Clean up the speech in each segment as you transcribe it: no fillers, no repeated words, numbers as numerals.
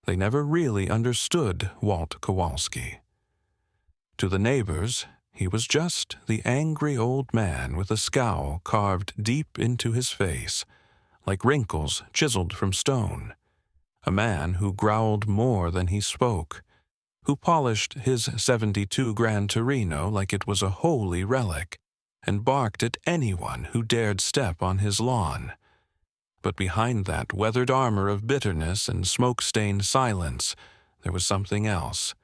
They never really understood Walt Kowalski. To the neighbors, he was just the angry old man with a scowl carved deep into his face, like wrinkles chiseled from stone. A man who growled more than he spoke, who polished his '72 Gran Torino like it was a holy relic, and barked at anyone who dared step on his lawn. But behind that weathered armor of bitterness and smoke-stained silence, there was something else,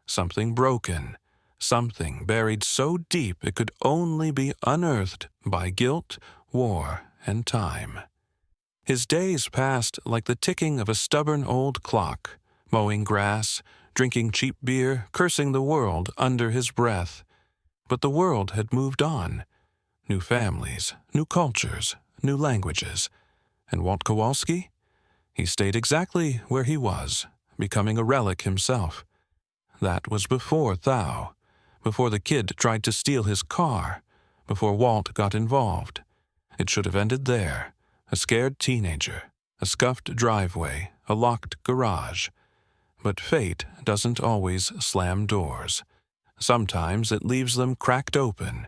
something broken, something buried so deep it could only be unearthed by guilt, war, and time. His days passed like the ticking of a stubborn old clock, mowing grass, drinking cheap beer, cursing the world under his breath. But the world had moved on. New families, new cultures, new languages. And Walt Kowalski? He stayed exactly where he was, becoming a relic himself. That was before Thao, before the kid tried to steal his car, before Walt got involved. It should have ended there. A scared teenager, a scuffed driveway, a locked garage. But fate doesn't always slam doors. Sometimes it leaves them cracked open.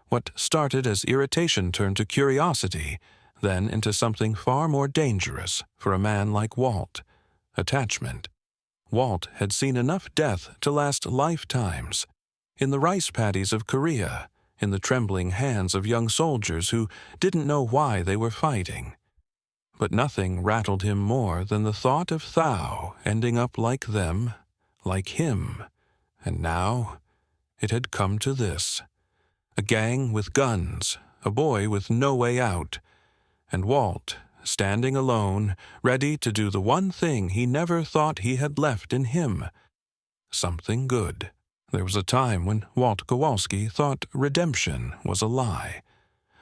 What started as irritation turned to curiosity, then into something far more dangerous for a man like Walt: attachment. Walt had seen enough death to last lifetimes. In the rice paddies of Korea, in the trembling hands of young soldiers who didn't know why they were fighting. But nothing rattled him more than the thought of Thao ending up like them, like him. And now it had come to this. A gang with guns, a boy with no way out, and Walt, standing alone, ready to do the one thing he never thought he had left in him. Something good. There was a time when Walt Kowalski thought redemption was a lie,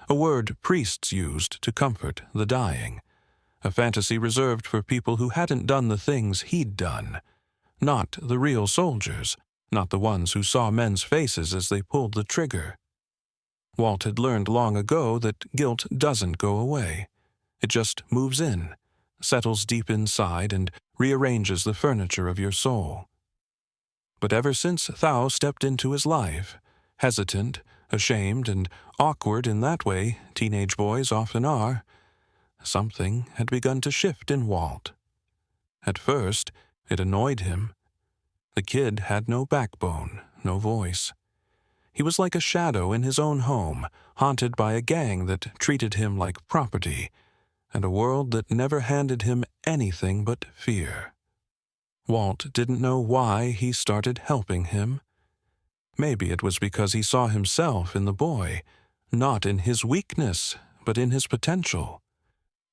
a word priests used to comfort the dying, a fantasy reserved for people who hadn't done the things he'd done, not the real soldiers, not the ones who saw men's faces as they pulled the trigger. Walt had learned long ago that guilt doesn't go away. It just moves in, settles deep inside, and rearranges the furniture of your soul. But ever since Thao stepped into his life, hesitant, ashamed, and awkward in that way teenage boys often are, something had begun to shift in Walt. At first, it annoyed him. The kid had no backbone, no voice. He was like a shadow in his own home, haunted by a gang that treated him like property, and a world that never handed him anything but fear. Walt didn't know why he started helping him. Maybe it was because he saw himself in the boy, not in his weakness, but in his potential.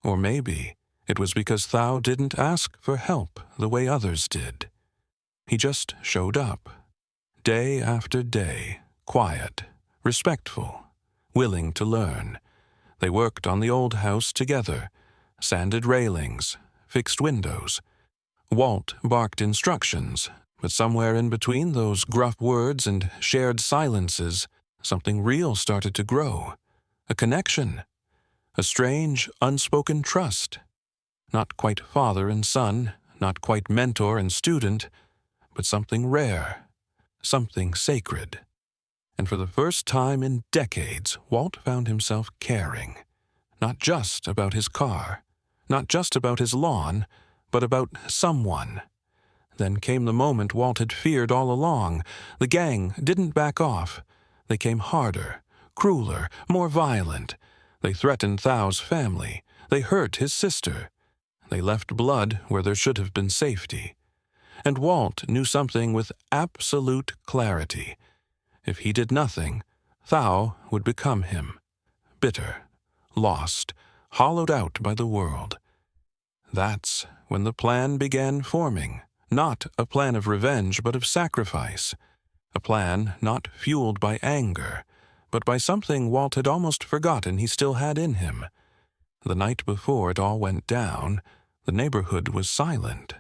Or maybe it was because Thao didn't ask for help the way others did. He just showed up, day after day, quiet, respectful, willing to learn. They worked on the old house together, sanded railings, fixed windows. Walt barked instructions, but somewhere in between those gruff words and shared silences, something real started to grow. A connection. A strange, unspoken trust. Not quite father and son, not quite mentor and student, but something rare, something sacred. And for the first time in decades, Walt found himself caring. Not just about his car, not just about his lawn, but about someone. Then came the moment Walt had feared all along. The gang didn't back off. They came harder, crueler, more violent. They threatened Thao's family. They hurt his sister. They left blood where there should have been safety. And Walt knew something with absolute clarity. If he did nothing, Thao would become him. Bitter, lost, hollowed out by the world. That's when the plan began forming. Not a plan of revenge, but of sacrifice. A plan not fueled by anger, but by something Walt had almost forgotten he still had in him. The night before it all went down, the neighborhood was silent,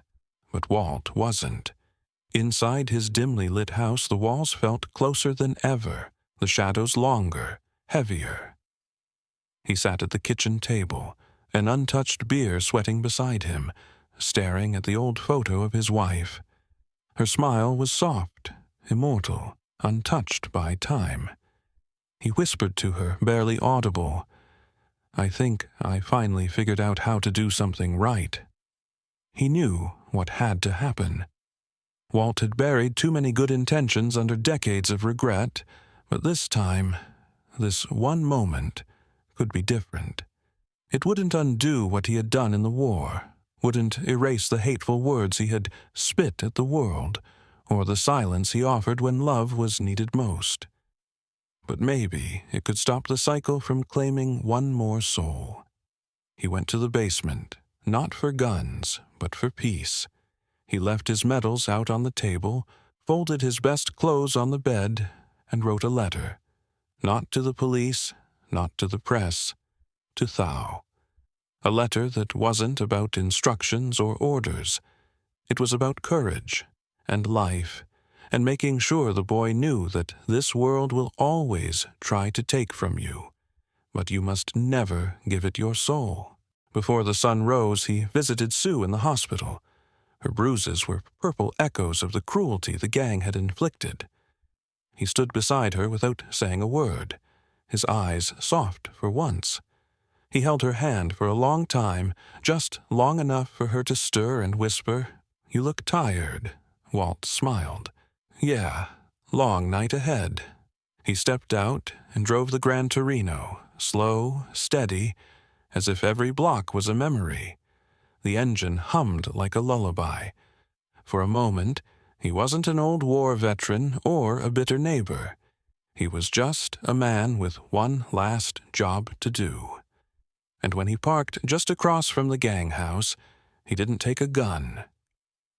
but Walt wasn't. Inside his dimly lit house, the walls felt closer than ever, the shadows longer, heavier. He sat at the kitchen table, an untouched beer sweating beside him, staring at the old photo of his wife. Her smile was soft, immortal, untouched by time. He whispered to her, barely audible, "I think I finally figured out how to do something right." He knew what had to happen. Walt had buried too many good intentions under decades of regret, but this time, this one moment, could be different. It wouldn't undo what he had done in the war, wouldn't erase the hateful words he had spit at the world, or the silence he offered when love was needed most. But maybe it could stop the cycle from claiming one more soul. He went to the basement, not for guns, but for peace. He left his medals out on the table, folded his best clothes on the bed, and wrote a letter. Not to the police, not to the press, to Thao. A letter that wasn't about instructions or orders. It was about courage and life, and making sure the boy knew that this world will always try to take from you, but you must never give it your soul. Before the sun rose, he visited Sue in the hospital. Her bruises were purple echoes of the cruelty the gang had inflicted. He stood beside her without saying a word, his eyes soft for once. He held her hand for a long time, just long enough for her to stir and whisper, "You look tired." Walt smiled. "Yeah, long night ahead." He stepped out and drove the Gran Torino, slow, steady, as if every block was a memory. The engine hummed like a lullaby. For a moment, he wasn't an old war veteran or a bitter neighbor. He was just a man with one last job to do. And when he parked just across from the gang house, he didn't take a gun.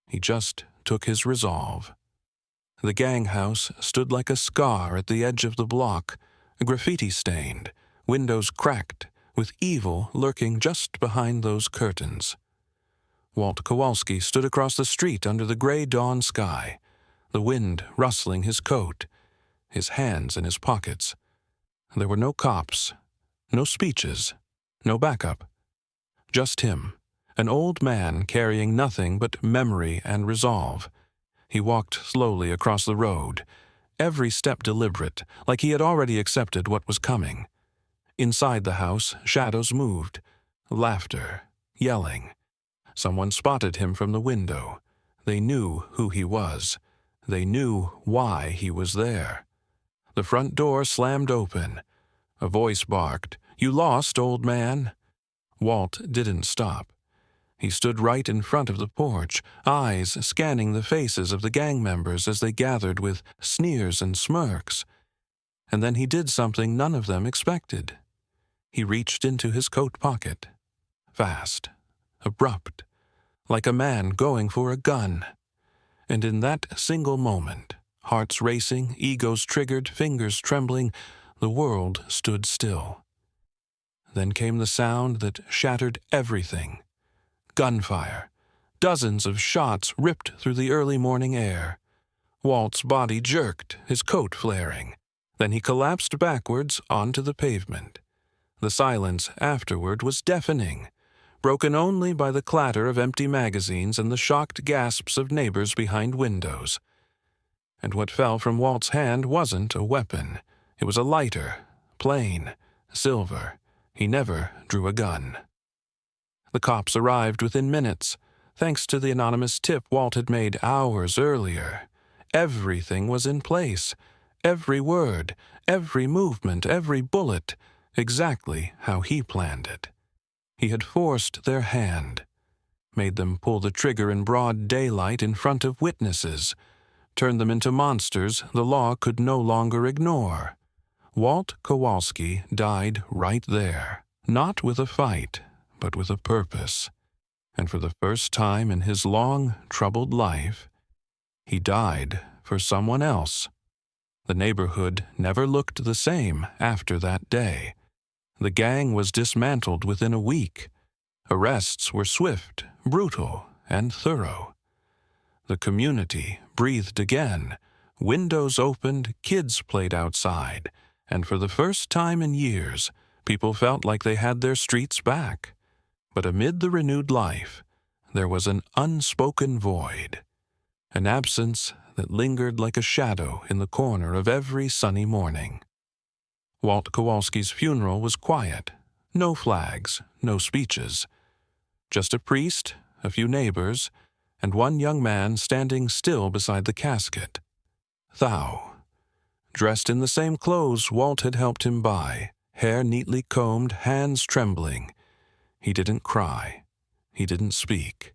He just took his resolve. The gang house stood like a scar at the edge of the block, graffiti-stained, windows cracked, with evil lurking just behind those curtains. Walt Kowalski stood across the street under the gray dawn sky, the wind rustling his coat, his hands in his pockets. There were no cops, no speeches, no backup. Just him, an old man carrying nothing but memory and resolve. He walked slowly across the road, every step deliberate, like he had already accepted what was coming. Inside the house, shadows moved, laughter, yelling. Someone spotted him from the window. They knew who he was. They knew why he was there. The front door slammed open. A voice barked, "You lost, old man." Walt didn't stop. He stood right in front of the porch, eyes scanning the faces of the gang members as they gathered with sneers and smirks. And then he did something none of them expected. He reached into his coat pocket. Fast, abrupt, like a man going for a gun. And in that single moment, hearts racing, egos triggered, fingers trembling, the world stood still. Then came the sound that shattered everything. Gunfire. Dozens of shots ripped through the early morning air. Walt's body jerked, his coat flaring. Then he collapsed backwards onto the pavement. The silence afterward was deafening, broken only by the clatter of empty magazines and the shocked gasps of neighbors behind windows. And what fell from Walt's hand wasn't a weapon. It was a lighter, plain, silver. He never drew a gun. The cops arrived within minutes, thanks to the anonymous tip Walt had made hours earlier. Everything was in place. Every word, every movement, every bullet, exactly how he planned it. He had forced their hand, made them pull the trigger in broad daylight in front of witnesses, turned them into monsters the law could no longer ignore. Walt Kowalski died right there, not with a fight, but with a purpose. And for the first time in his long, troubled life, he died for someone else. The neighborhood never looked the same after that day. The gang was dismantled within a week. Arrests were swift, brutal, and thorough. The community breathed again. Windows opened, kids played outside, and for the first time in years, people felt like they had their streets back. But amid the renewed life, there was an unspoken void, an absence that lingered like a shadow in the corner of every sunny morning. Walt Kowalski's funeral was quiet. No flags, no speeches. Just a priest, a few neighbors, and one young man standing still beside the casket. Thou. Dressed in the same clothes Walt had helped him buy, hair neatly combed, hands trembling. He didn't cry. He didn't speak.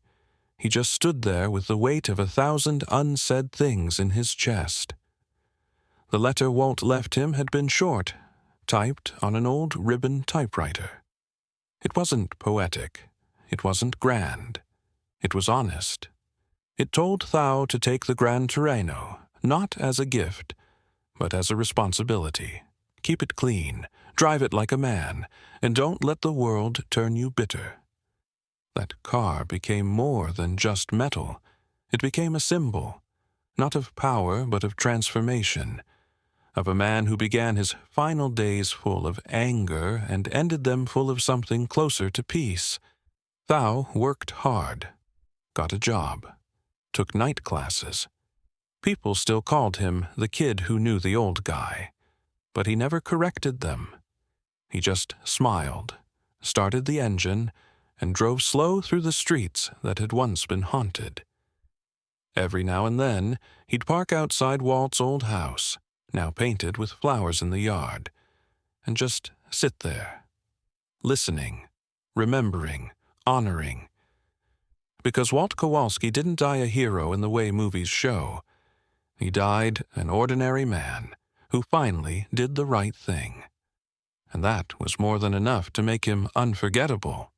He just stood there with the weight of 1,000 unsaid things in his chest. The letter Walt left him had been short, typed on an old ribbon typewriter. It wasn't poetic. It wasn't grand. It was honest. It told Thou to take the Gran Torino, not as a gift, but as a responsibility. Keep it clean, drive it like a man, and don't let the world turn you bitter. That car became more than just metal. It became a symbol, not of power but of transformation, of a man who began his final days full of anger and ended them full of something closer to peace. Thou worked hard, got a job, took night classes. People still called him the kid who knew the old guy, but he never corrected them. He just smiled, started the engine, and drove slow through the streets that had once been haunted. Every now and then, he'd park outside Walt's old house, now painted with flowers in the yard, and just sit there, listening, remembering, honoring. Because Walt Kowalski didn't die a hero in the way movies show. He died an ordinary man who finally did the right thing. And that was more than enough to make him unforgettable.